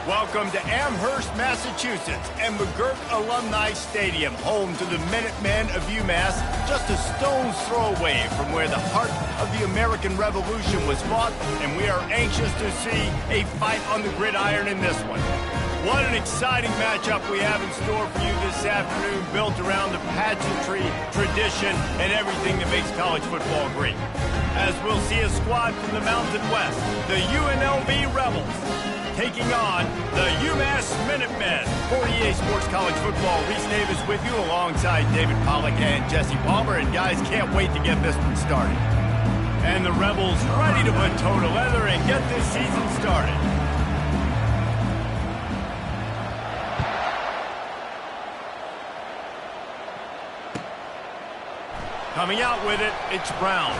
Welcome to Amherst, Massachusetts, and McGirt Alumni Stadium, home to the Minutemen of Umass, just a stone's throw away from where the heart of the American Revolution was fought, and we are anxious to see a fight on the gridiron in this one. What an exciting matchup we have in store for you this afternoon, built around the pageantry, tradition, and everything that makes college football great. As we'll see a squad from the Mountain West, the UNLV Rebels, taking on the Umass Minutemen. 48 Sports College Football. Reese Davis with you alongside David Pollack and Jesse Palmer. And guys, can't wait to get this one started. And the Rebels ready to put toe to leather and get this season started. Coming out with it, it's Brown.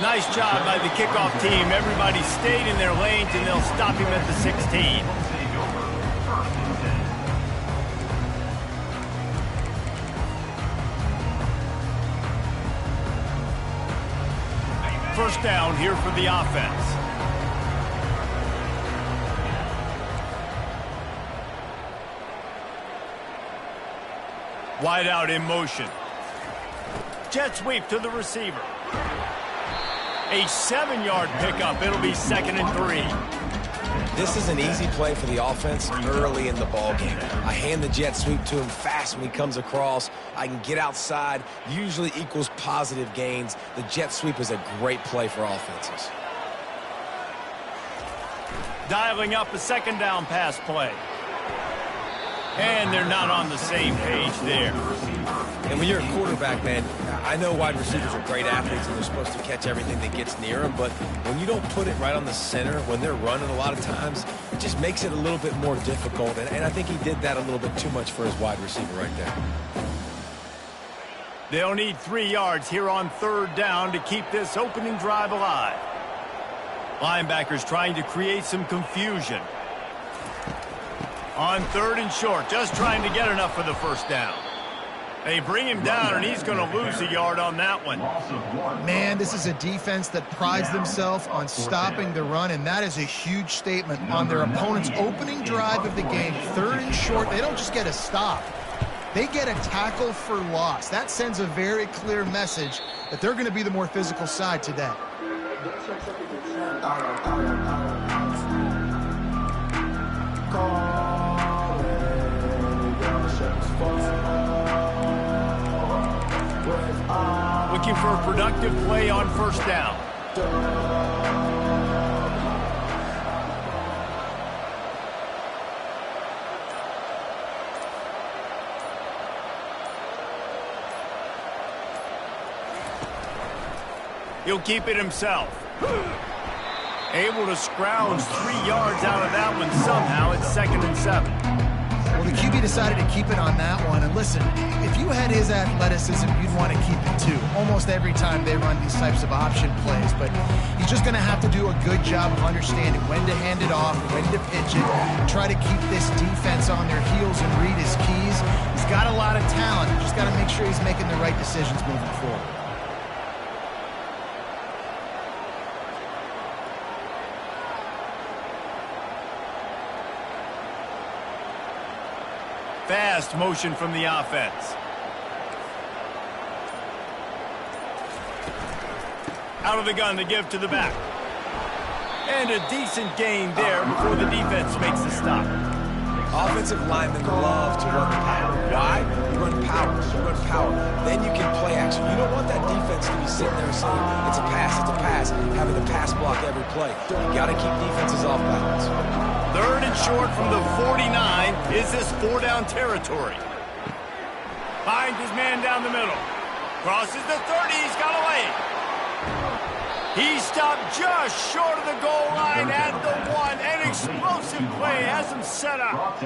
Nice job by the kickoff team. Everybody stayed in their lanes, and they'll stop him at the 16. First down here for the offense. Wide out in motion. Jet sweep to the receiver. A 7-yard pickup. It'll be 2nd and 3. This is an easy play for the offense early in the ball game. I hand the jet sweep to him fast when he comes across. I can get outside, usually equals positive gains. The jet sweep is a great play for offenses. Dialing up a 2nd down pass play. And they're not on the same page there. And when you're a quarterback, man, I know wide receivers are great athletes and they're supposed to catch everything that gets near them, but when you don't put it right on the center, when they're running a lot of times, it just makes it a little bit more difficult. And I think he did that a little bit too much for his wide receiver right there. They'll need 3 yards here on 3rd down to keep this opening drive alive. Linebackers trying to create some confusion. On 3rd and short, just trying to get enough for the first down. They bring him down, and he's going to lose a yard on that one. Man, this is a defense that prides themselves on stopping the run, and that is a huge statement on their opponent's opening drive of the game. 3rd and short, they don't just get a stop. They get a tackle for loss. That sends a very clear message that they're going to be the more physical side today. Looking for a productive play on 1st down. He'll keep it himself. Able to scrounge 3 yards out of that one somehow. It's 2nd and 7. Well, the QB decided to keep it on that one. And listen, if you had his athleticism, you'd want to keep it too. Almost every time they run these types of option plays. But he's just going to have to do a good job of understanding when to hand it off, when to pitch it, and try to keep this defense on their heels and read his keys. He's got a lot of talent. He's just got to make sure he's making the right decisions moving forward. Fast motion from the offense. Out of the gun to give to the back. And a decent gain there before the defense makes the stop. Offensive linemen love to run power. Why? You run power. You run power. Then you can play action. You don't want that defense to be sitting there saying, it's a pass, having to pass block every play. You got to keep defenses off balance. 3rd and short from the 49. Is this 4-down territory? Finds his man down the middle. Crosses the 30. He's got away. He stopped just short of the goal line at the 1. An explosive play has him set up.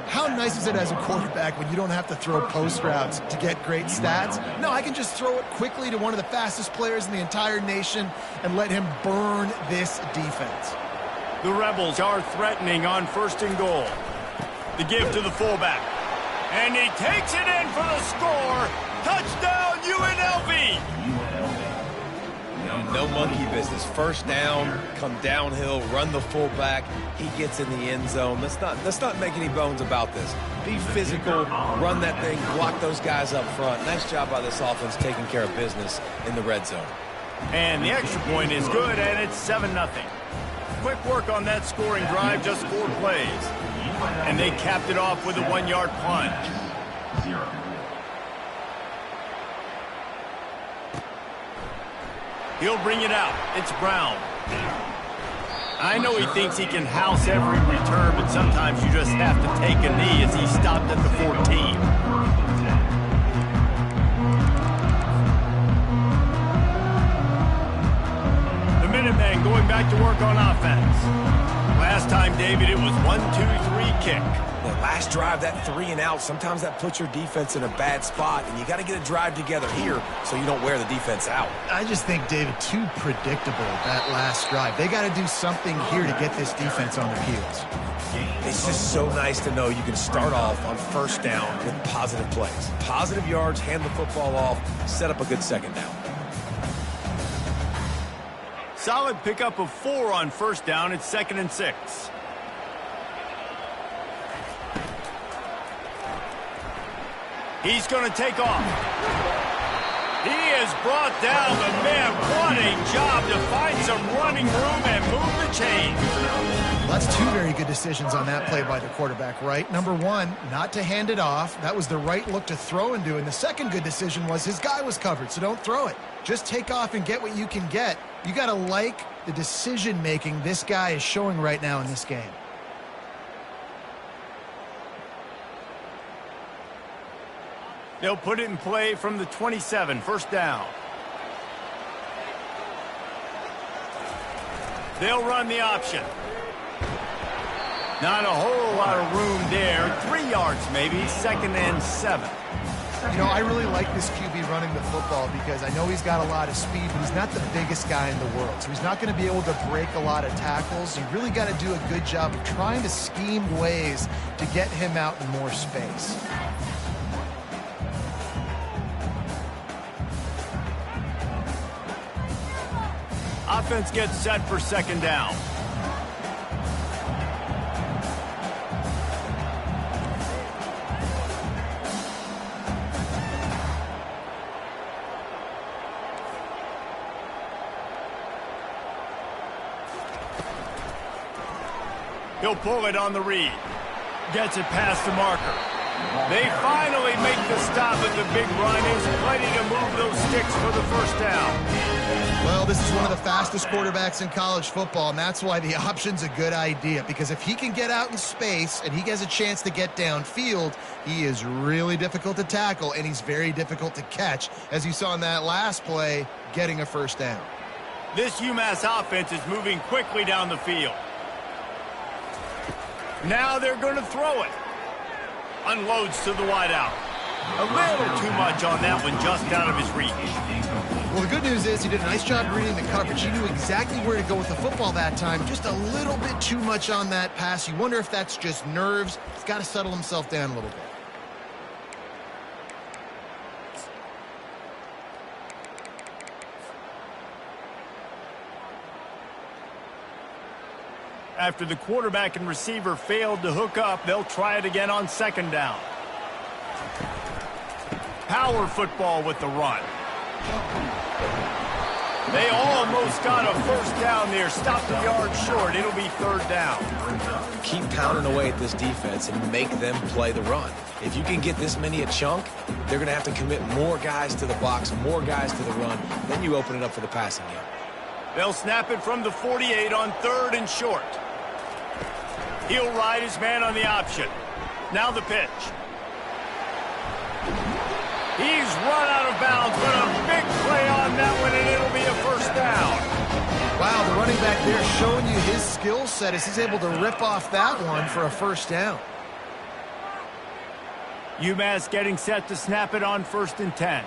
How nice is it as a quarterback when you don't have to throw post routes to get great stats? No, I can just throw it quickly to one of the fastest players in the entire nation and let him burn this defense. The Rebels are threatening on 1st and goal. The give to the fullback. And he takes it in for the score. Touchdown, UNLV. no monkey business. First down, come downhill, run the fullback. He gets in the end zone. Let's not make any bones about this. Be physical, run that thing, block those guys up front. Nice job by this offense taking care of business in the red zone. And the extra point is good, and it's 7-0. Quick work on that scoring drive, just 4 plays. And they capped it off with a 1-yard plunge. He'll bring it out. It's Brown. I know he thinks he can house every return, but sometimes you just have to take a knee as he stopped at the 14. The Minutemen going back to work on offense. Last time, David, it was 1-2-3 kick. The last drive, that 3 and out, sometimes that puts your defense in a bad spot, and you got to get a drive together here so you don't wear the defense out. I just think, David, too predictable, that last drive. They got to do something here to get this defense on their heels. It's just so nice to know you can start off on first down with positive plays. Positive yards, hand the football off, set up a good second down. Solid pickup of 4 on first down. It's 2nd and 6. He's going to take off. He is brought down, but man, what a job to find some running room and move the chains. Well, that's 2 very good decisions on that play by the quarterback, right? Number 1, not to hand it off. That was the right look to throw into. And the second good decision was his guy was covered, so don't throw it. Just take off and get what you can get. You got to like the decision-making this guy is showing right now in this game. They'll put it in play from the 27, first down. They'll run the option. Not a whole lot of room there. 3 yards maybe, 2nd and 7. You know, I really like this QB running the football because I know he's got a lot of speed, but he's not the biggest guy in the world. So he's not going to be able to break a lot of tackles. You really got to do a good job of trying to scheme ways to get him out in more space. Offense gets set for 2nd down. He'll pull it on the read. Gets it past the marker. They finally make the stop, but the big run is plenty to move those sticks for the first down. Well, this is one of the fastest quarterbacks in college football, and that's why the option's a good idea. Because if he can get out in space and he has a chance to get downfield, he is really difficult to tackle, and he's very difficult to catch, as you saw in that last play, getting a first down. This UMass offense is moving quickly down the field. Now they're going to throw it. Unloads to the wideout. A little too much on that one, just out of his reach. Well, the good news is he did a nice job reading the coverage. He knew exactly where to go with the football that time. Just a little bit too much on that pass. You wonder if that's just nerves. He's got to settle himself down a little bit. After the quarterback and receiver failed to hook up, they'll try it again on 2nd down. Power football with the run. They almost got a first down there. Stopped a yard short. It'll be 3rd down. Keep pounding away at this defense and make them play the run. If you can get this many a chunk, they're going to have to commit more guys to the box, more guys to the run. Then you open it up for the passing game. They'll snap it from the 48 on 3rd and short. He'll ride his man on the option. Now the pitch. He's run out of bounds, but a big play on that one, and it'll be a first down. Wow, the running back there showing you his skill set as he's able to rip off that one for a first down. UMass getting set to snap it on 1st and 10.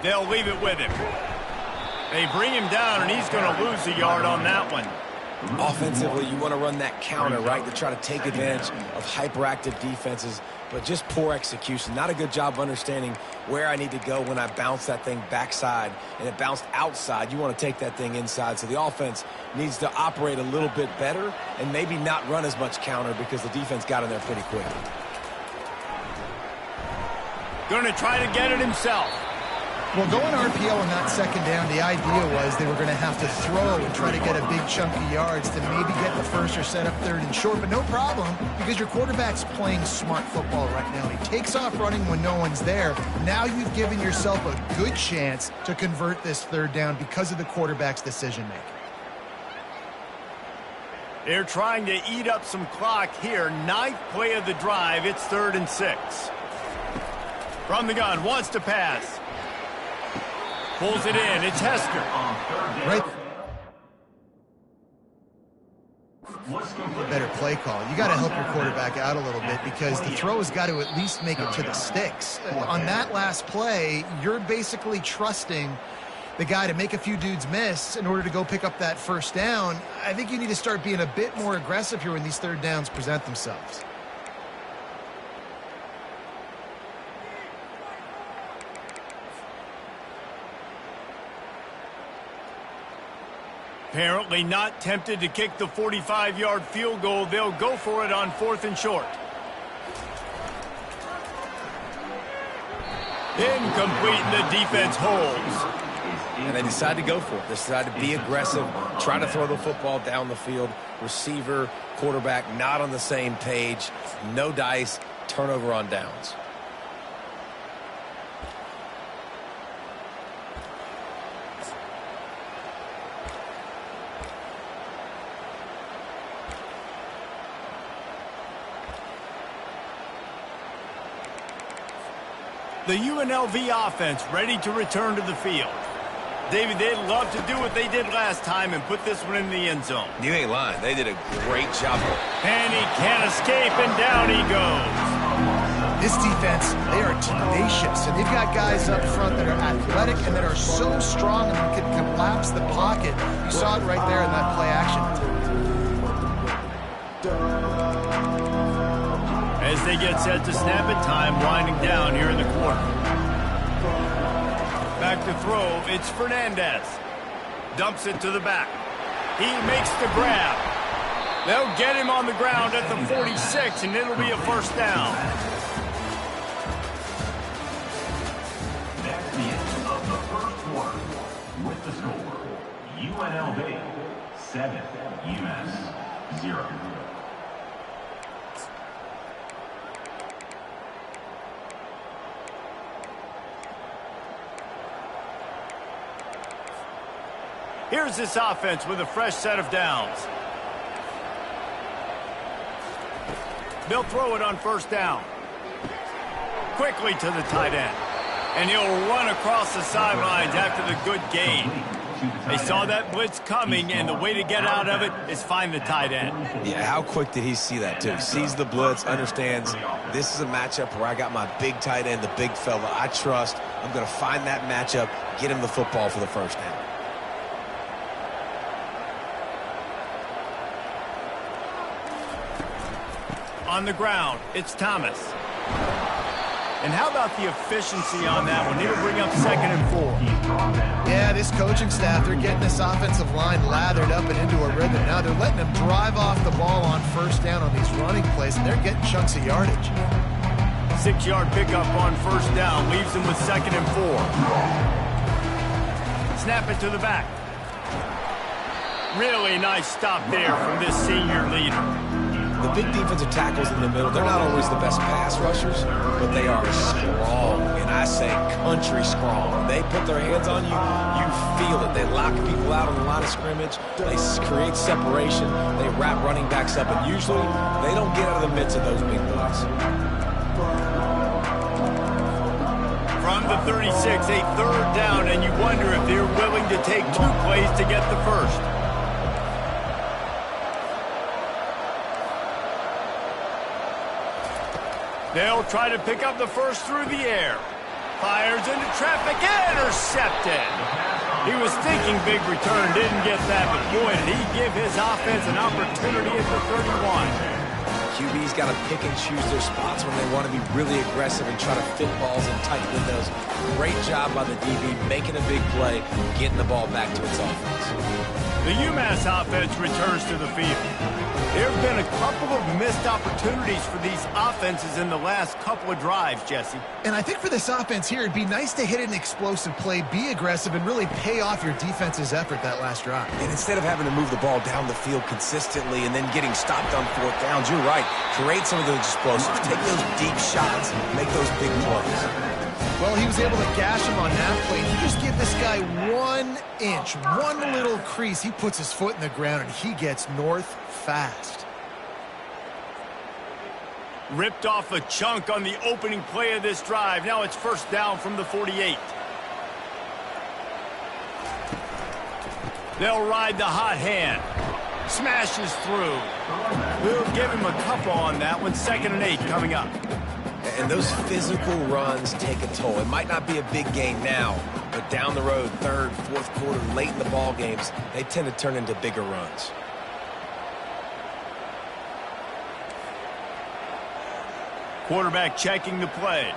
They'll leave it with him. They bring him down, and he's going to lose a yard on that one. Offensively, you want to run that counter, right, to try to take advantage of hyperactive defenses, but just poor execution. Not a good job of understanding where I need to go when I bounce that thing backside, and it bounced outside. You want to take that thing inside, so the offense needs to operate a little bit better and maybe not run as much counter because the defense got in there pretty quick. Going to try to get it himself. Well, going RPO on that second down, the idea was they were going to have to throw and try to get a big chunk of yards to maybe get the first or set up third and short, but no problem because your quarterback's playing smart football right now. He takes off running when no one's there. Now you've given yourself a good chance to convert this third down because of the quarterback's decision-making. They're trying to eat up some clock here. 9th play of the drive. It's 3rd and 6. From the gun, wants to pass. Pulls it in. It's Hester. Right. Better play call. You got to help your quarterback out a little bit because the throw has got to at least make it to the sticks. On that last play, you're basically trusting the guy to make a few dudes miss in order to go pick up that first down. I think you need to start being a bit more aggressive here when these third downs present themselves. Apparently not tempted to kick the 45-yard field goal. They'll go for it on 4th and short. Incomplete, and the defense holds. And they decide to go for it. They decide to be aggressive, try to throw the football down the field. Receiver, quarterback, not on the same page. No dice, turnover on downs. The UNLV offense ready to return to the field. David, they'd love to do what they did last time and put this one in the end zone. You ain't lying. They did a great job. And he can't escape, and down he goes. This defense, they are tenacious, and they've got guys up front that are athletic and that are so strong and can collapse the pocket. You saw it right there in that play action. As they get set to snap it, time winding down here in the quarter. Back to throw, it's Fernandez. Dumps it to the back. He makes the grab. They'll get him on the ground at the 46, and it'll be a first down. That's the end of the first quarter. With the score, UNLV 7, Umass 0. Here's this offense with a fresh set of downs. They'll throw it on first down. Quickly to the tight end. And he'll run across the sidelines after the good gain. They saw that blitz coming, and the way to get out of it is find the tight end. Yeah, how quick did he see that, too? Sees the blitz, understands this is a matchup where I got my big tight end, the big fella I trust. I'm going to find that matchup, get him the football for the first down. On the ground, it's Thomas. And how about the efficiency on that one? It'll bring up 2nd and 4. Yeah, this coaching staff, they're getting this offensive line lathered up and into a rhythm. Now they're letting them drive off the ball on first down on these running plays, and they're getting chunks of yardage. 6-yard pickup on first down leaves them with 2nd and 4. Snap it to the back. Really nice stop there from this senior leader. The big defensive tackles in the middle, they're not always the best pass rushers, but they are strong, and I say country strong. When they put their hands on you, you feel it. They lock people out on the line of scrimmage. They create separation. They wrap running backs up, and usually they don't get out of the midst of those big boys. From the 36, a third down, and you wonder if they're willing to take 2 plays to get the first. They'll try to pick up the first through the air. Fires into traffic, intercepted. He was thinking big return, didn't get that, but boy, did he give his offense an opportunity at the 31. QB's got to pick and choose their spots when they want to be really aggressive and try to fit balls in tight windows. Great job by the DB making a big play, getting the ball back to its offense. The UMass offense returns to the field. There have been a couple of missed opportunities for these offenses in the last couple of drives, Jesse. And I think for this offense here, it'd be nice to hit an explosive play, be aggressive, and really pay off your defense's effort that last drive. And instead of having to move the ball down the field consistently and then getting stopped on fourth downs, you're right. Create some of those explosives. Take those deep shots. Make those big plays. Well, he was able to gash him on that play. You just give this guy 1 inch, one little crease. He puts his foot in the ground, and he gets north fast. Ripped off a chunk on the opening play of this drive. Now it's first down from the 48. They'll ride the hot hand. Smashes through. We'll give him a couple on that one. 2nd and 8 coming up. And those physical runs take a toll. It might not be a big gain now, but down the road, 3rd, 4th quarter, late in the ball games, they tend to turn into bigger runs. Quarterback checking the play.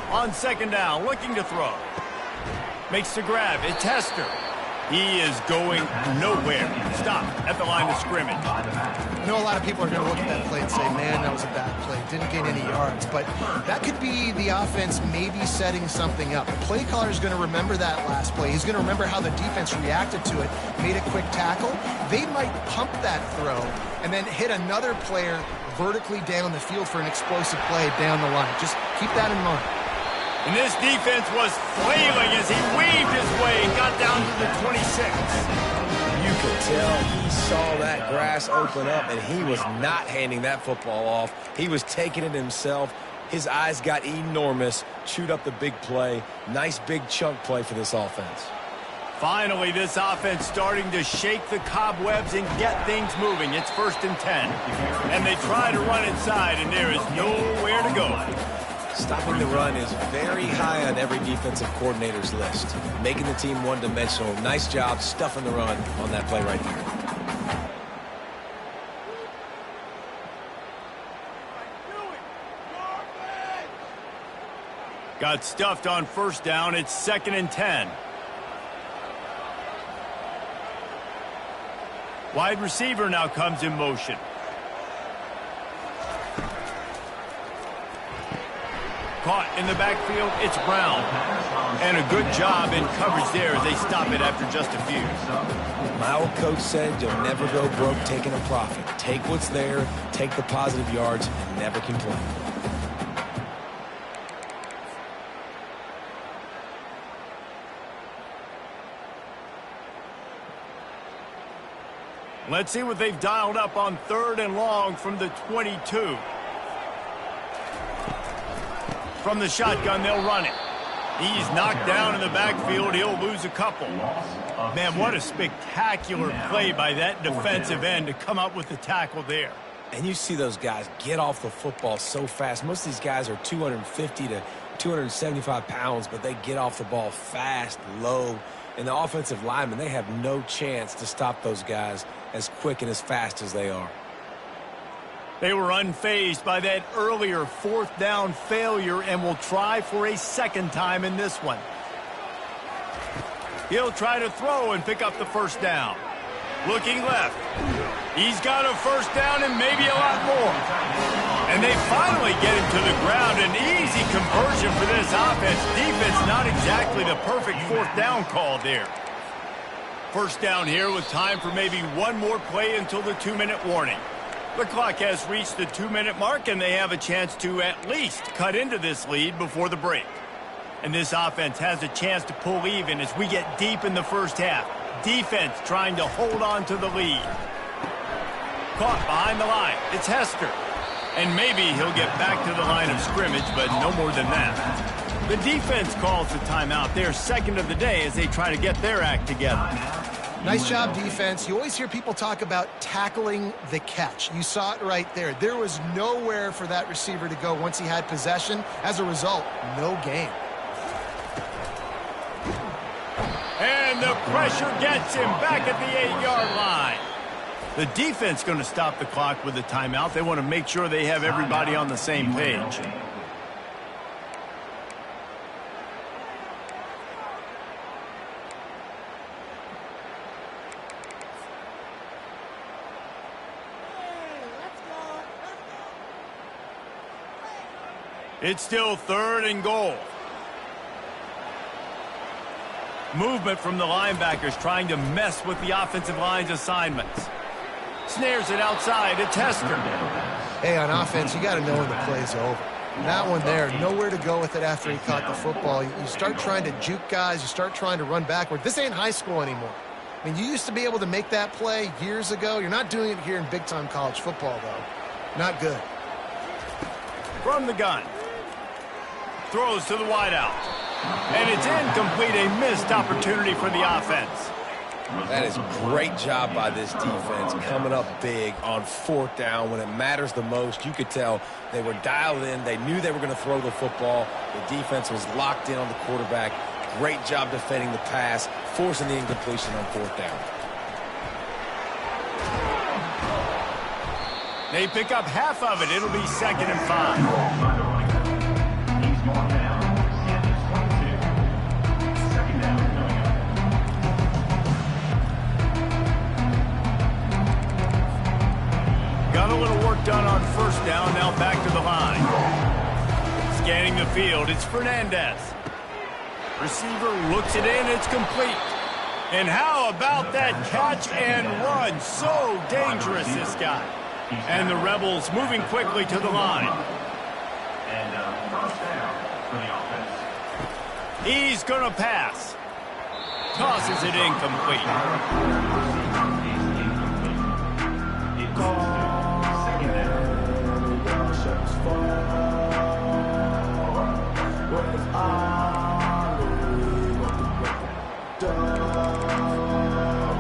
On 2nd down, looking to throw. Makes the grab. It's Hester. He is going nowhere. Stop at the line of scrimmage. I know a lot of people are going to look at that play and say, man, that was a bad play. Didn't gain any yards. But that could be the offense maybe setting something up. The play caller is going to remember that last play. He's going to remember how the defense reacted to it, made a quick tackle. They might pump that throw and then hit another player vertically down the field for an explosive play down the line. Just keep that in mind. And this defense was flailing as he weaved his way and got down to the 26. You could tell he saw that grass open up, and he was not handing that football off. He was taking it himself. His eyes got enormous, chewed up the big play. Nice big chunk play for this offense. Finally, this offense starting to shake the cobwebs and get things moving. It's 1st and 10. And they try to run inside, and there is nowhere to go. Stopping the run is very high on every defensive coordinator's list. Making the team one-dimensional. Nice job stuffing the run on that play right there. Got stuffed on 1st down. It's 2nd and 10. Wide receiver now comes in motion. Caught in the backfield, it's Brown. And a good job in coverage there as they stop it after just a few. My old coach said you'll never go broke taking a profit. Take what's there, take the positive yards, and never complain. Let's see what they've dialed up on 3rd and long from the 22. From the shotgun, they'll run it. He's knocked down in the backfield. He'll lose a couple. Man, what a spectacular play by that defensive end to come up with the tackle there. And you see those guys get off the football so fast. Most of these guys are 250 to 275 pounds, but they get off the ball fast, low. And the offensive linemen, they have no chance to stop those guys as quick and as fast as they are. They were unfazed by that earlier 4th down failure and will try for a 2nd time in this one. He'll try to throw and pick up the 1st down. Looking left. He's got a 1st down and maybe a lot more. And they finally get him to the ground. An easy conversion for this offense. Defense not exactly the perfect 4th down call there. 1st down here with time for maybe one more play until the 2-minute warning. The clock has reached the 2-minute mark, and they have a chance to at least cut into this lead before the break. And this offense has a chance to pull even as we get deep in the 1st half. Defense trying to hold on to the lead. Caught behind the line. It's Hester. And maybe he'll get back to the line of scrimmage, but no more than that. The defense calls the timeout. They're 2nd of the day as they try to get their act together. Nice job, defense. You always hear people talk about tackling the catch. You saw it right there. There was nowhere for that receiver to go once he had possession. As a result, no gain. And the pressure gets him back at the 8-yard line. The defense going to stop the clock with a timeout. They want to make sure they have everybody on the same page. It's still 3rd and goal. Movement from the linebackers trying to mess with the offensive line's assignments. Snares it outside to Tester. Hey, on offense, you got to know when the play's over. That one there, nowhere to go with it after he caught the football. You start trying to juke guys. You start trying to run backward. This ain't high school anymore. I mean, you used to be able to make that play years ago. You're not doing it here in big-time college football, though. Not good. From the gun. Throws to the wideout. And it's incomplete, a missed opportunity for the offense. That is a great job by this defense, coming up big on 4th down when it matters the most. You could tell they were dialed in. They knew they were going to throw the football. The defense was locked in on the quarterback. Great job defending the pass, forcing the incompletion on 4th down. They pick up half of it. It'll be 2nd and 5. Got a little work done on 1st down, now back to the line. Scanning the field, it's Fernandez. Receiver looks it in, it's complete. And how about that catch and run? So dangerous, this guy. And the Rebels moving quickly to the line. And 1st down for the offense. He's gonna pass. Tosses it incomplete.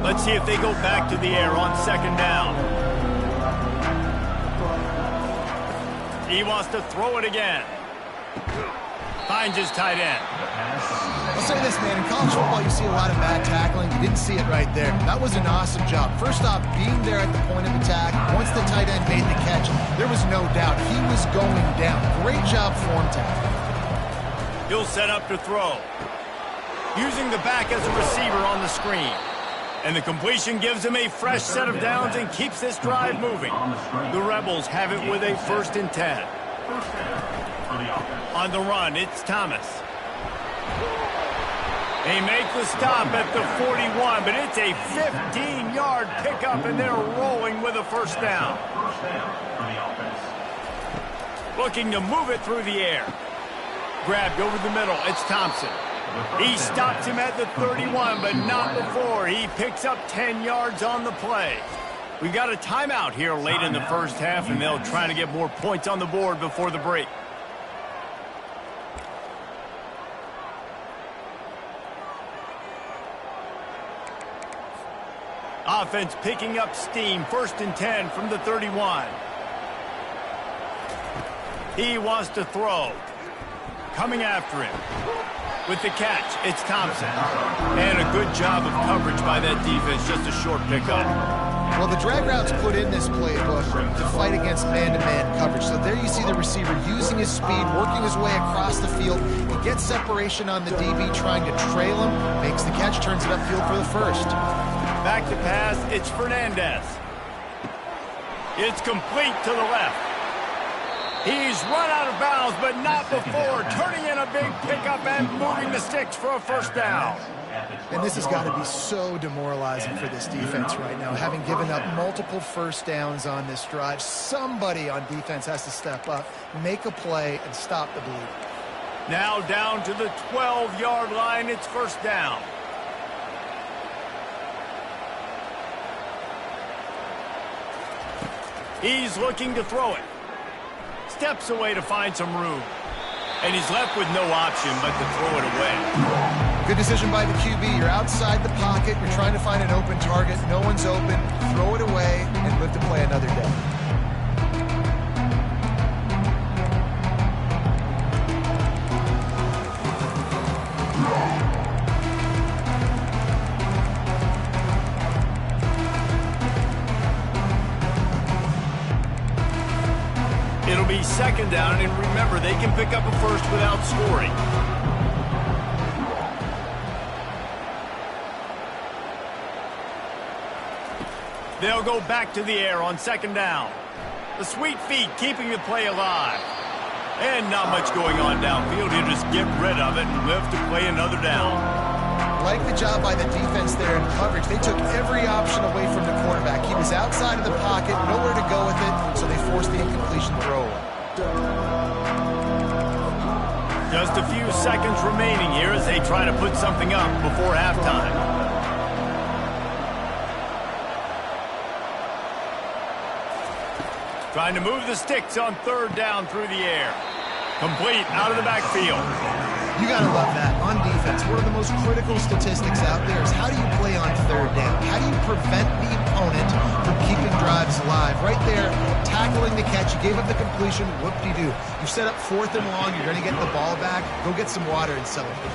Let's see if they go back to the air on 2nd down. He wants to throw it again. Finds his tight end. I'll say this, man. In college football, you see a lot of bad tackling. You didn't see it right there. That was an awesome job. First off, being there at the point of attack. Once the tight end made the catch, there was no doubt he was going down. Great job form tackling. He'll set up to throw. Using the back as a receiver on the screen. And the completion gives him a fresh set of downs and keeps this drive moving. The Rebels have it with a 1st and 10. On the run, it's Thomas. They make the stop at the 41, but it's a 15-yard pickup, and they're rolling with a 1st down. Looking to move it through the air. Grabbed over the middle, it's Thompson. He stops him at the 31, but not before. He picks up 10 yards on the play. We've got a timeout here late in the 1st half, and they'll try to get more points on the board before the break. Offense picking up steam. 1st and 10 from the 31. He wants to throw. Coming after him. With the catch, it's Thompson. And a good job of coverage by that defense. Just a short pickup. Well, the drag route's put in this playbook to fight against man-to-man coverage. So there you see the receiver using his speed, working his way across the field. He gets separation on the DB, trying to trail him, makes the catch, turns it upfield for the 1st. Back to pass, it's Fernandez. It's complete to the left. He's run out of bounds, but not before. Turning in a big pickup and moving the sticks for a 1st down. And this has got to be so demoralizing for this defense right now, having given up multiple 1st downs on this drive. Somebody on defense has to step up, make a play, and stop the bleed. Now down to the 12-yard line, it's 1st down. He's looking to throw it. Steps away to find some room. And he's left with no option but to throw it away. Good decision by the QB. You're outside the pocket. You're trying to find an open target. No one's open. Throw it away and live to play another day. second down, and remember, they can pick up a first without scoring. They'll go back to the air on second down. The sweet feet keeping the play alive. And not much going on downfield. He'll just get rid of it and live to play another down. Like the job by the defense there in coverage. They took every option away from the quarterback. He was outside of the pocket, nowhere to go with it, so they forced the incompletion throw. Just a few seconds remaining here as they try to put something up before halftime. Trying to move the sticks on third down through the air. Complete out of the backfield. You got to love that. On defense, one of the most critical statistics out there is how do you play on third down? How do you prevent the opponent from keeping drives alive? Right there, tackling the catch. You gave up the completion. Whoop-de-doo. You set up fourth and long. You're going to get the ball back. Go get some water and celebrate.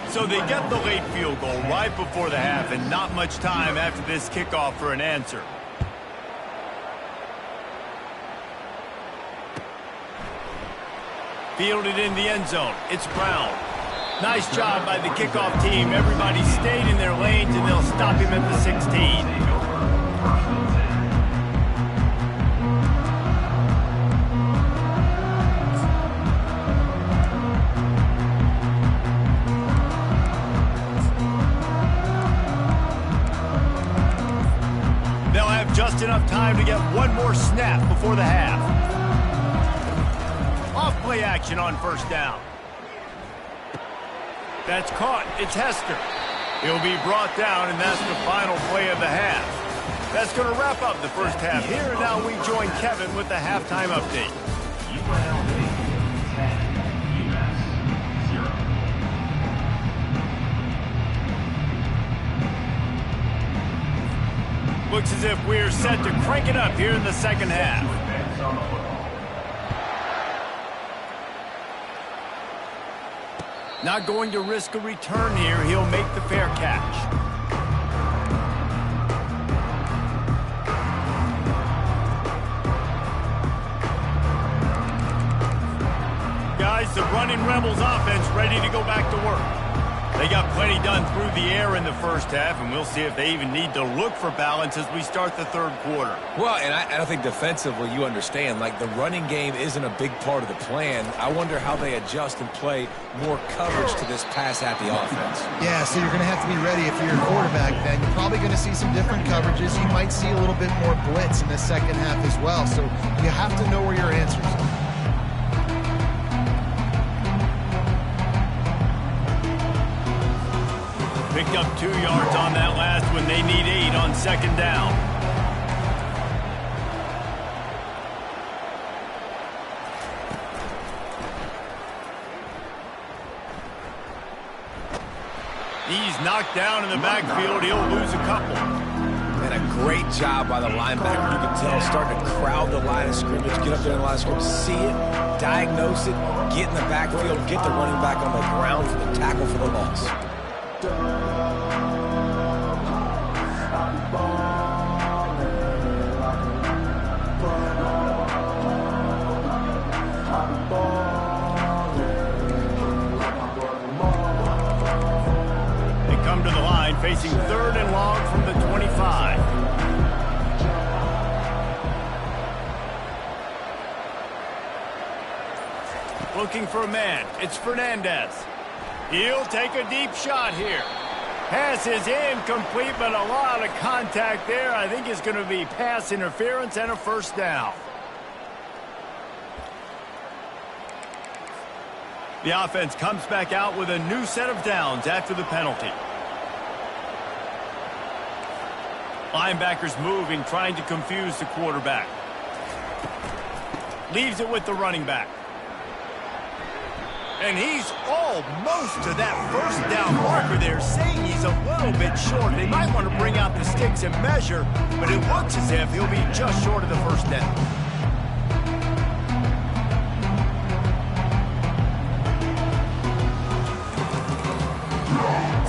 So they get the late field goal right before the half, and not much time after this kickoff for an answer. Fielded in the end zone. It's Brown. Nice job by the kickoff team. Everybody stayed in their lanes, and they'll stop him at the 16. They'll have just enough time to get one more snap before the half. Off-play action on first down. That's caught. It's Hester. He'll be brought down, and that's the final play of the half. That's going to wrap up the first half here, and now we join Kevin with the halftime update. UNLV 10, UMass 0. Looks as if we're set to crank it up here in the second half. Not going to risk a return here. He'll make the fair catch. Guys, the running Rebels offense ready to go back to work. They got plenty done through the air in the first half, and we'll see if they even need to look for balance as we start the third quarter. Well, and I don't think defensively you understand, like the running game isn't a big part of the plan. I wonder how they adjust and play more coverage to this pass-happy offense. Yeah, so you're going to have to be ready if you're a quarterback then. You're probably going to see some different coverages. You might see a little bit more blitz in the second half as well, so you have to know where your answers are. Picked up 2 yards on that last one. They need 8 on second down. He's knocked down in the backfield. He'll lose a couple. And a great job by the linebacker. You can tell starting to crowd the line of scrimmage, get up there in the line of scrimmage, see it, diagnose it, get in the backfield, get the running back on the ground for the tackle for the loss. They come to the line facing third and long from the 25. Looking for a man. It's Fernandez. He'll take a deep shot here. Pass is incomplete, but a lot of contact there. I think it's going to be pass interference and a first down. The offense comes back out with a new set of downs after the penalty. Linebackers moving, trying to confuse the quarterback. Leaves it with the running back. And he's almost to that first down marker there, saying he's a little bit short. They might want to bring out the sticks and measure, but it looks as if he'll be just short of the first down.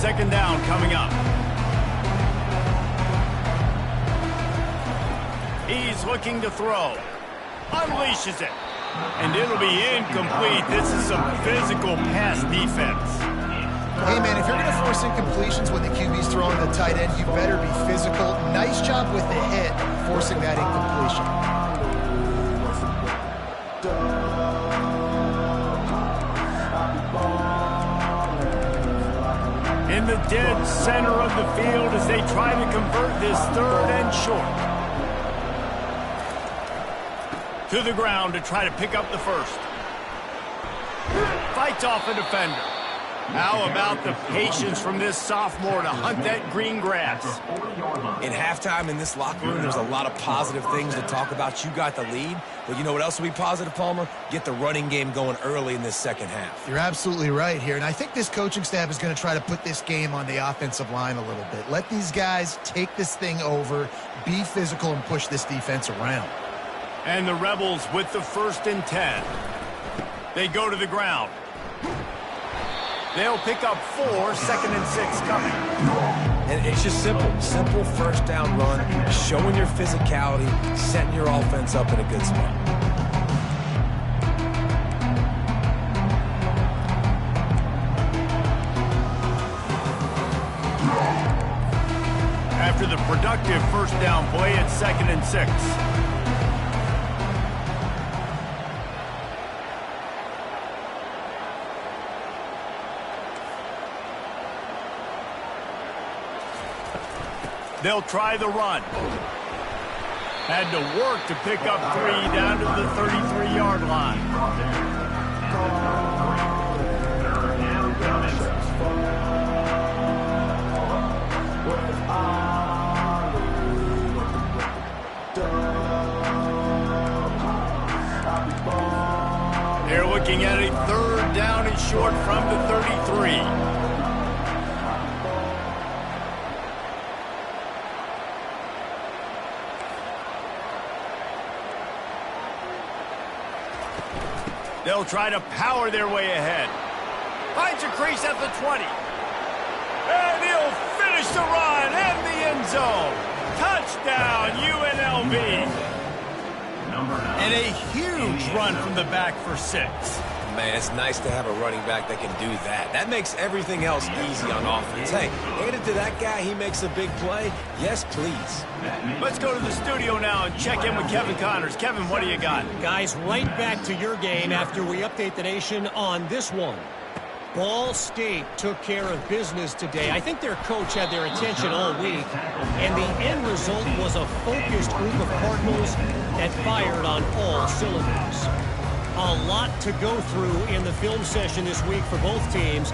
Second down coming up. He's looking to throw. unleashes it. And it'll be incomplete. This is some physical pass defense. Hey, man, if you're going to force incompletions when the QB's throwing the tight end, you better be physical. Nice job with the hit, forcing that incompletion. In the dead center of the field as they try to convert this third and short. To the ground to try to pick up the first. Fights off a defender. How about the patience from this sophomore to hunt that green grass? In halftime in this locker room, there's a lot of positive things to talk about. You got the lead, but you know what else will be positive, Palmer? Get the running game going early in this second half. You're absolutely right here, and I think this coaching staff is going to try to put this game on the offensive line a little bit. Let these guys take this thing over, be physical, and push this defense around. And the Rebels with the 1st and 10. They go to the ground. They'll pick up 4, 2nd and 6 coming. And it's just simple first down run, showing your physicality, setting your offense up in a good spot. After the productive first down play, it's 2nd and 6. They'll try the run. Had to work to pick up 3 down to the 33-yard line. They're looking at a 3rd down and short from the 33. They'll try to power their way ahead. Finds a crease at the 20. And he'll finish the run and the end zone. Touchdown, UNLV. And a huge run from the back for 6. Man, it's nice to have a running back that can do that. That makes everything else easy on offense. Hey, hand it to that guy. He makes a big play. Yes, please. Let's go to the studio now and check in with Kevin Connors. Kevin, what do you got? Guys, right back to your game after we update the nation on this one. Ball State took care of business today. I think their coach had their attention all week, and the end result was a focused group of Cardinals that fired on all cylinders. A lot to go through in the film session this week for both teams,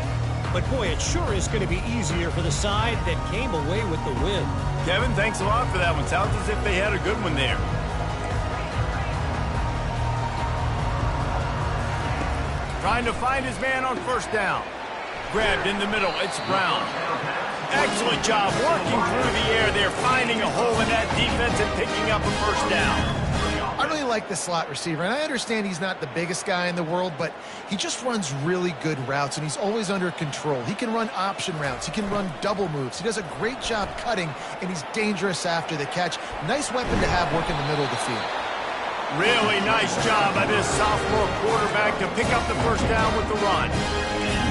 but boy, it sure is going to be easier for the side that came away with the win. Kevin, thanks a lot for that one. Sounds as if they had a good one there. Trying to find his man on 1st down. Grabbed in the middle, it's Brown. Excellent job working through the air there, finding a hole in that defense and picking up a 1st down. I really like the slot receiver, and I understand he's not the biggest guy in the world, but he just runs really good routes, and he's always under control. He can run option routes. He can run double moves. He does a great job cutting, and he's dangerous after the catch. Nice weapon to have working the middle of the field. Really nice job by this sophomore quarterback to pick up the 1st down with the run.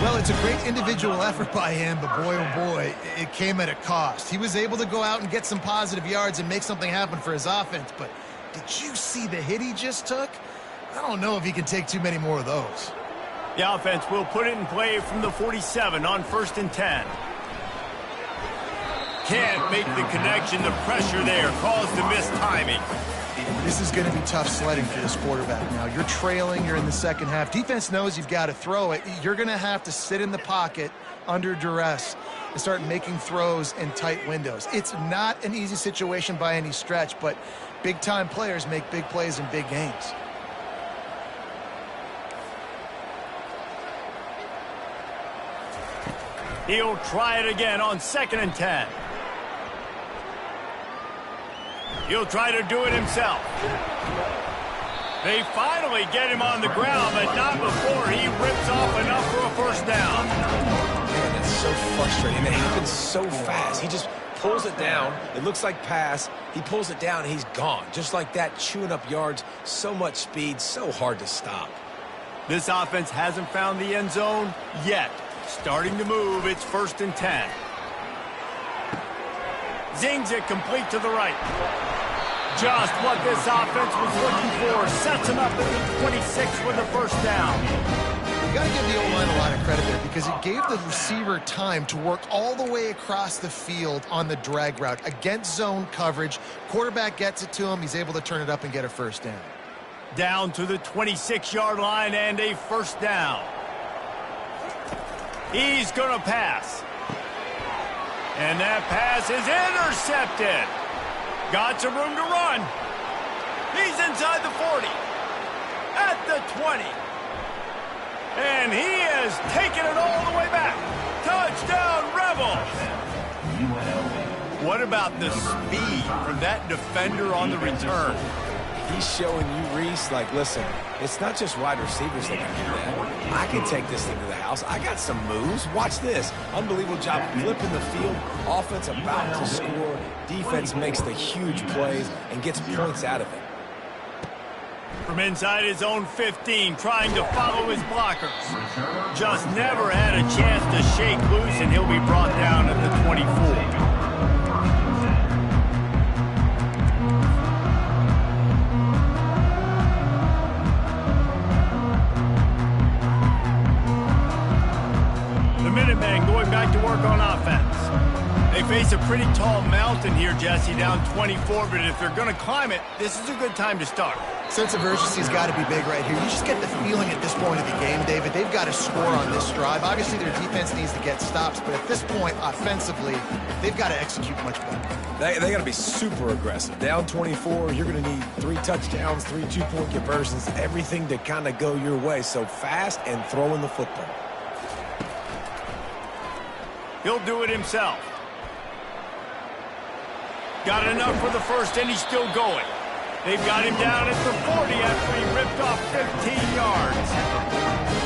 Well, it's a great individual effort by him, but boy, oh boy, it came at a cost. He was able to go out and get some positive yards and make something happen for his offense, but did you see the hit he just took? I don't know if he can take too many more of those. The offense will put it in play from the 47 on 1st and 10. Can't make the connection. The pressure there caused the missed timing. This is going to be tough sledding for this quarterback now. You're trailing. You're in the second half. Defense knows you've got to throw it. You're going to have to sit in the pocket under duress and start making throws in tight windows. It's not an easy situation by any stretch, but big-time players make big plays in big games. He'll try it again on 2nd and 10. He'll try to do it himself. They finally get him on the ground, but not before he rips off enough for a 1st down. Man, that's so frustrating. It happens so fast. He just pulls it down. It looks like pass. He pulls it down, and he's gone. Just like that, chewing up yards. So much speed, so hard to stop. This offense hasn't found the end zone yet. Starting to move, it's 1st and 10. Zings it complete to the right. Just what this offense was looking for. Sets him up at the 26 with the first down. You got to give the O-line a lot of credit there because it gave the receiver time to work all the way across the field on the drag route against zone coverage. Quarterback gets it to him. He's able to turn it up and get a first down. Down to the 26-yard line and a first down. He's going to pass. And that pass is intercepted. Got some room to run. He's inside the 40. At the 20. And he has taken it all the way back. Touchdown, Rebels. What about the speed from that defender on the return? He's showing you, Reese, like, listen, it's not just wide receivers that can do that. I can take this thing to the house. I got some moves. Watch this. Unbelievable job flipping the field. Offense about to score. Defense makes the huge plays and gets points out of it. From inside his own 15, trying to follow his blockers. Just never had a chance to shake loose, and he'll be brought down at the 24. Minutemen going back to work on offense. They face a pretty tall mountain here, Jesse, down 24, but if they're going to climb it, this is a good time to start. Sense of urgency's got to be big right here. You just get the feeling at this point of the game, David, they've got to score on this drive. Obviously, their defense needs to get stops, but at this point, offensively, they've got to execute much better. They got to be super aggressive. Down 24, you're going to need 3 touchdowns, 3 two-point conversions, everything to kind of go your way. So fast and throwing the football. He'll do it himself. Got enough for the first, and he's still going. They've got him down at the 40 after he ripped off 15 yards.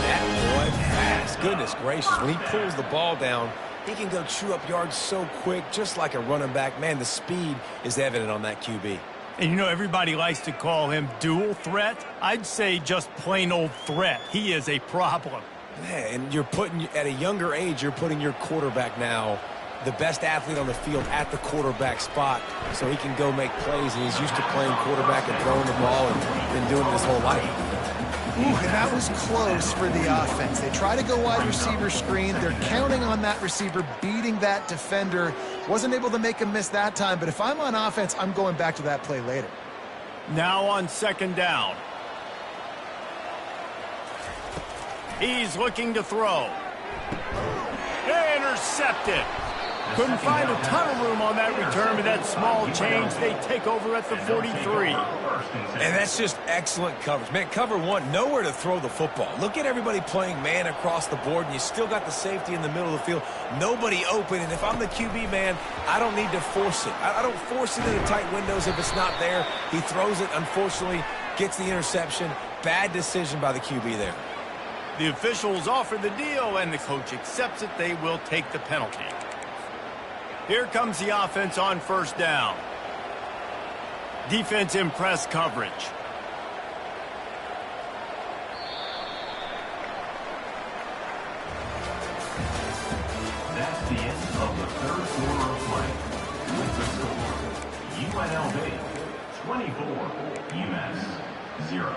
That boy fast. Goodness gracious. When he pulls the ball down, he can go chew up yards so quick, just like a running back. Man, the speed is evident on that QB. And you know, everybody likes to call him dual threat. I'd say just plain old threat. He is a problem. Yeah, and you're putting, at a younger age, you're putting your quarterback now, the best athlete on the field, at the quarterback spot so he can go make plays, and he's used to playing quarterback and throwing the ball and been doing it his whole life. Ooh, and that was close for the offense. They try to go wide receiver screen. They're counting on that receiver beating that defender. Wasn't able to make him miss that time, but if I'm on offense, I'm going back to that play later. Now on 2nd down. He's looking to throw. Intercepted. Couldn't find a ton of room on that return, but that small change, they take over at the 43. And that's just excellent coverage. Man, cover one, nowhere to throw the football. Look at everybody playing man across the board, and you still got the safety in the middle of the field. Nobody open, and if I'm the QB, man, I don't need to force it. I don't force it into tight windows if it's not there. He throws it, unfortunately, gets the interception. Bad decision by the QB there. The officials offer the deal, and the coach accepts it. They will take the penalty. Here comes the offense on 1st down. Defense in press coverage. That's the end of the 3rd quarter of play. With the score, UNLV 24, Umass 0.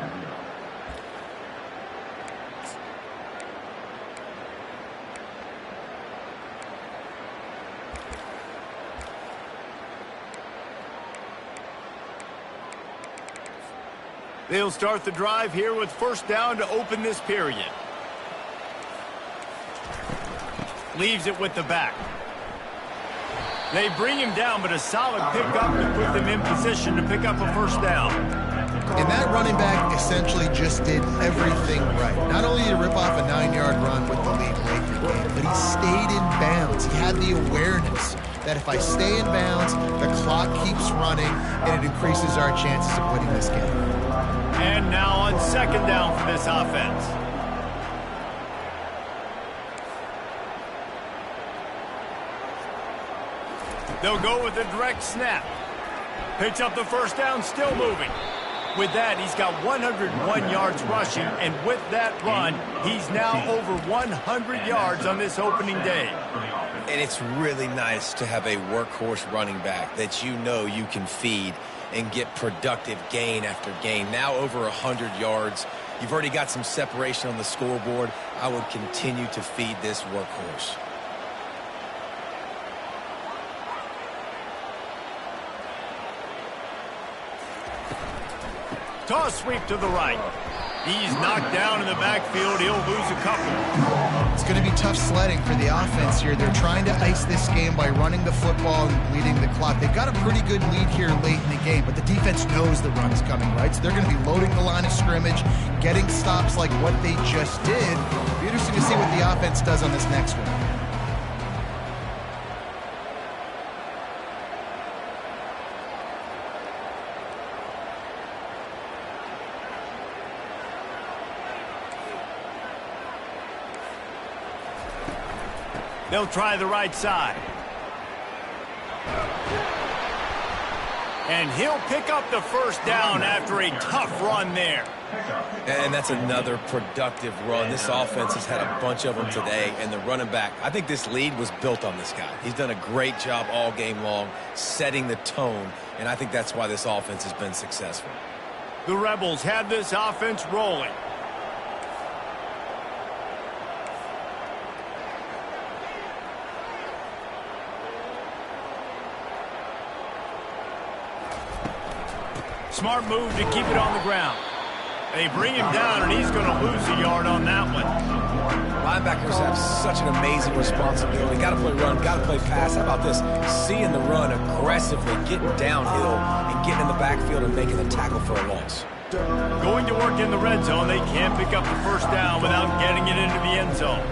They'll start the drive here with 1st down to open this period. Leaves it with the back. They bring him down, but a solid pickup to put them in position to pick up a 1st down. And that running back essentially just did everything right. Not only did he rip off a 9-yard run with the lead late in the game, but he stayed in bounds. He had the awareness that if I stay in bounds, the clock keeps running, and it increases our chances of winning this game. And now on 2nd down for this offense. They'll go with a direct snap. Picks up the first down, still moving. With that, he's got 101 yards rushing, and with that run, he's now over 100 yards on this opening day. And it's really nice to have a workhorse running back that you know you can feed and get productive gain after gain. Now over 100 yards. You've already got some separation on the scoreboard. I would continue to feed this workhorse. Toss sweep to the right. He's knocked down in the backfield. He'll lose a couple. It's going to be tough sledding for the offense here. They're trying to ice this game by running the football and bleeding the clock. They've got a pretty good lead here late in the game, but the defense knows the run is coming, right? So they're going to be loading the line of scrimmage, getting stops like what they just did. It'll be interesting to see what the offense does on this next one. They'll try the right side. And he'll pick up the first down after a tough run there. And that's another productive run. This offense has had a bunch of them today, and the running back, I think this lead was built on this guy. He's done a great job all game long, setting the tone, and I think that's why this offense has been successful. The Rebels have this offense rolling. Smart move to keep it on the ground. They bring him down, and he's going to lose a yard on that one. Linebackers have such an amazing responsibility. Got to play run, got to play pass. How about this? Seeing the run aggressively, getting downhill, and getting in the backfield and making the tackle for a loss. Going to work in the red zone. They can't pick up the first down without getting it into the end zone.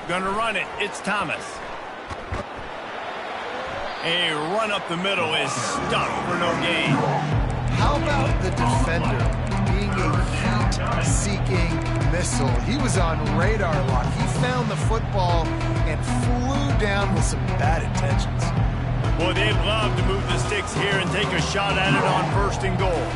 Gonna run it. It's Thomas. A run up the middle is stuck for no gain. How about the defender being a heat-seeking missile? He was on radar lock. He found the football and flew down with some bad intentions. Boy, they'd love to move the sticks here and take a shot at it on first and goal.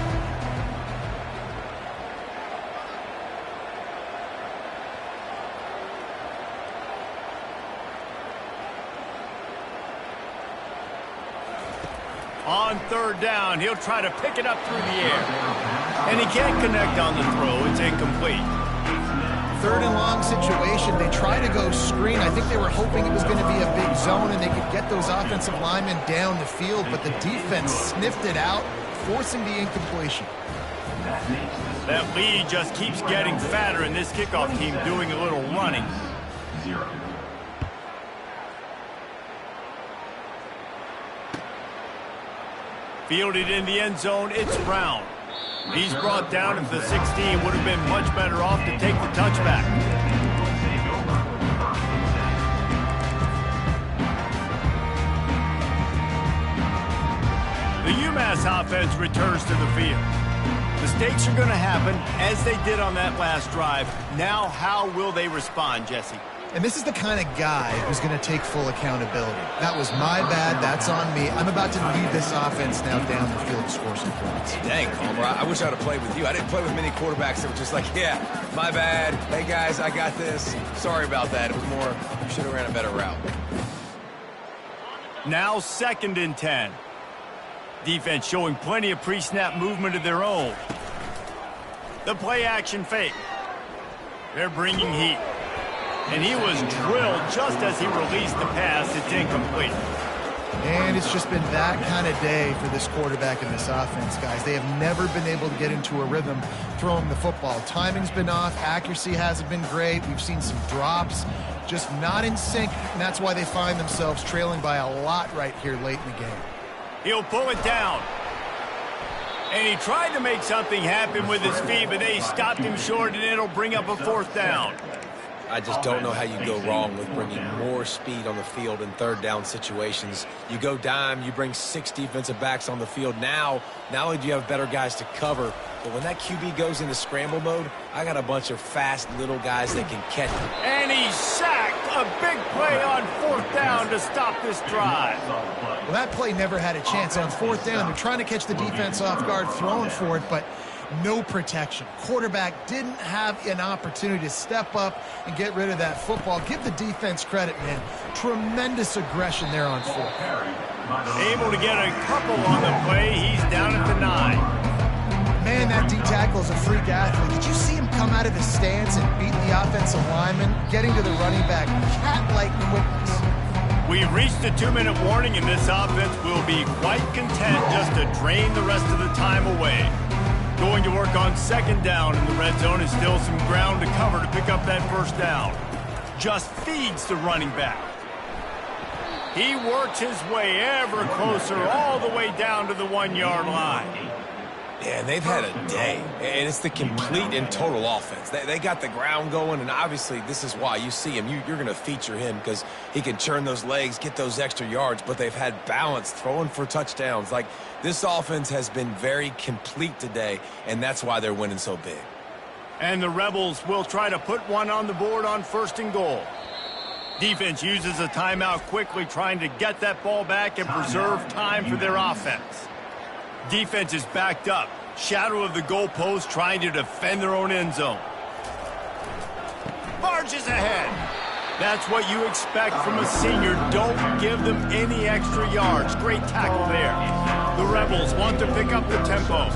On third down, he'll try to pick it up through the air. And he can't connect on the throw. It's incomplete. Third and long situation. They try to go screen. I think they were hoping it was going to be a big zone and they could get those offensive linemen down the field, but the defense sniffed it out, forcing the incompletion. That lead just keeps getting fatter, and this kickoff team doing a little running. Fielded in the end zone, it's Brown. He's brought down at the 16. Would have been much better off to take the touchback. The Umass offense returns to the field. Mistakes are going to happen, as they did on that last drive. Now, how will they respond, Jesse? And this is the kind of guy who's going to take full accountability. That was my bad. That's on me. I'm about to lead this offense now down the field to score some points. Dang, Palmer, I wish I would have played with you. I didn't play with many quarterbacks that were just like, yeah, my bad. Hey, guys, I got this. Sorry about that. It was more, you should have ran a better route. Now 2nd and 10. Defense showing plenty of pre-snap movement of their own. The play-action fake. They're bringing heat. And he was drilled just as he released the pass. It's incomplete. And it's just been that kind of day for this quarterback and this offense, guys. They have never been able to get into a rhythm throwing the football. Timing's been off. Accuracy hasn't been great. We've seen some drops. Just not in sync, and that's why they find themselves trailing by a lot right here late in the game. He'll pull it down. And he tried to make something happen with his feet, but they stopped him short, and it'll bring up a 4th down. I just don't know how you go wrong with bringing more speed on the field in third down situations. You go dime, you bring 6 defensive backs on the field. Now, not only do you have better guys to cover, but when that QB goes into scramble mode, I got a bunch of fast little guys that can catch him. And he's sacked. A big play on 4th down to stop this drive. Well, that play never had a chance. On 4th down, they're trying to catch the defense off guard, throwing for it, but no protection. Quarterback didn't have an opportunity to step up and get rid of that football. Give the defense credit, man. Tremendous aggression there on 4th. Able to get a couple on the play. He's down at the 9. Man, that D-tackle is a freak athlete. Did you see him come out of his stance and beat the offensive lineman, getting to the running back? Cat-like quickness. We've reached a 2-minute warning, and this offense will be quite content just to drain the rest of the time away. Going to work on 2nd down in the red zone is still some ground to cover to pick up that 1st down. Just feeds the running back. He works his way ever closer all the way down to the 1-yard line. Yeah, they've had a day, and it's the complete and total offense. They got the ground going, and obviously this is why you see him. You're going to feature him because he can churn those legs, get those extra yards, but they've had balance, throwing for touchdowns. Like, this offense has been very complete today, and that's why they're winning so big. And the Rebels will try to put one on the board on 1st and goal. Defense uses a timeout quickly, trying to get that ball back and preserve time for their offense. Defense is backed up. Shadow of the goalpost, trying to defend their own end zone. Barges ahead. That's what you expect from a senior. Don't give them any extra yards. Great tackle there. The Rebels want to pick up the tempo.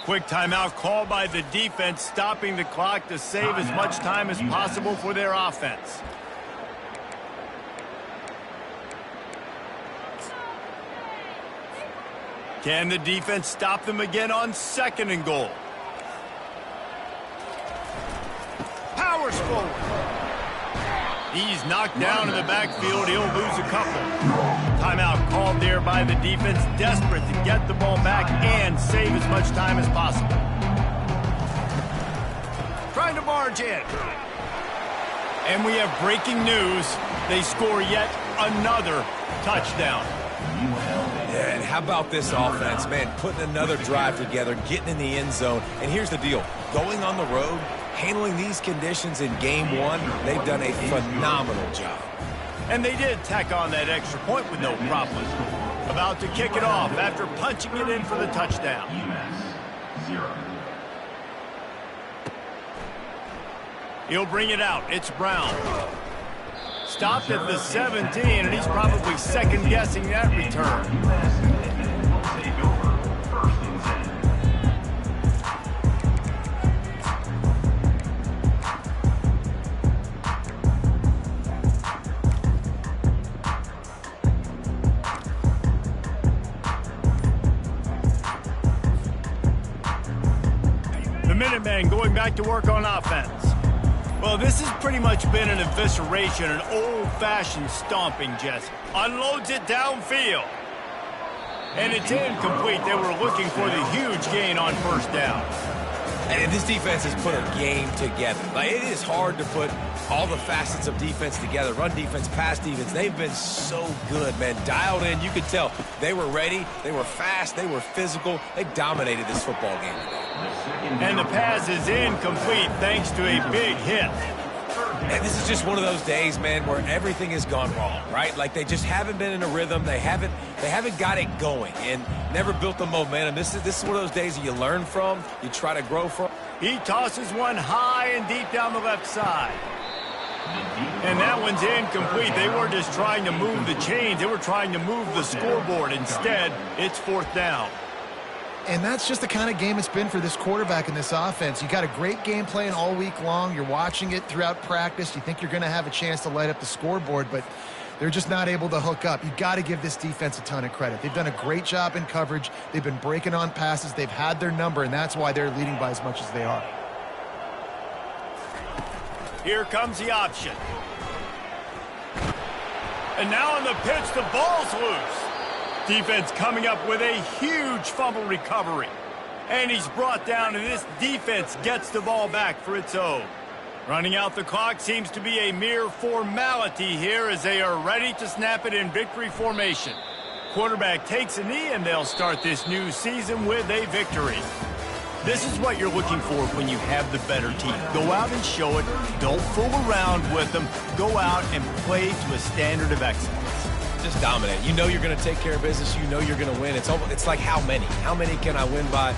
Quick timeout called by the defense, stopping the clock to save as much time as possible for their offense. Can the defense stop them again on 2nd and goal? Powers forward. He's knocked down in the backfield. He'll lose a couple. Timeout called there by the defense, desperate to get the ball back and save as much time as possible. Trying to barge in. And we have breaking news. They score yet another touchdown. Yeah, and how about this offense, man, putting another drive together, getting in the end zone. And here's the deal. Going on the road, handling these conditions in game 1, they've done a phenomenal job. And they did tack on that extra point with no problem. About to kick it off after punching it in for the touchdown. Umass 0. He'll bring it out. It's Brown. Stopped at the 17, and he's probably second-guessing that return. Will take over 1st and 10. The Minutemen going back to work on offense. Well, this has pretty much been an evisceration, an old-fashioned stomping, Jess. Unloads it downfield. And it's incomplete. They were looking for the huge gain on 1st down. And this defense has put a game together. Like, it is hard to put all the facets of defense together. Run defense, pass defense. They've been so good, man. Dialed in. You could tell they were ready. They were fast. They were physical. They dominated this football game today. And the pass is incomplete thanks to a big hit. And this is just one of those days, man, where everything has gone wrong, right? Like, they just haven't been in a rhythm. They haven't got it going and never built the momentum. This is one of those days that you learn from, you try to grow from. He tosses one high and deep down the left side. And that one's incomplete. They were just trying to move the chains. They were trying to move the scoreboard. Instead, it's 4th down. And that's just the kind of game it's been for this quarterback in this offense. You got a great game plan all week long. You're watching it throughout practice. You think you're going to have a chance to light up the scoreboard, but they're just not able to hook up. You got to give this defense a ton of credit. They've done a great job in coverage. They've been breaking on passes. They've had their number, and that's why they're leading by as much as they are. Here comes the option. And now on the pitch, the ball's loose. defense coming up with a huge fumble recovery. And he's brought down, and this defense gets the ball back for its own. Running out the clock seems to be a mere formality here as they are ready to snap it in victory formation. Quarterback takes a knee, and they'll start this new season with a victory. This is what you're looking for when you have the better team. Go out and show it. Don't fool around with them. Go out and play to a standard of excellence. Just dominate. You know you're going to take care of business. You know you're going to win. It's like how many? How many can I win by?